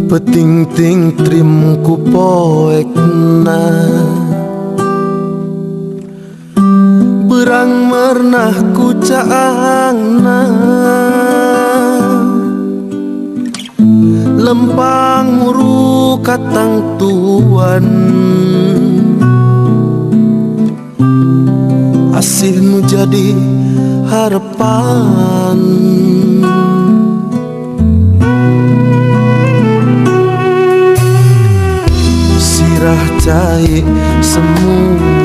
Peting-ting trim ku poekna berang mernah ku caangna lempang muru katang tuan asih nu jadi harapan sirah cai semu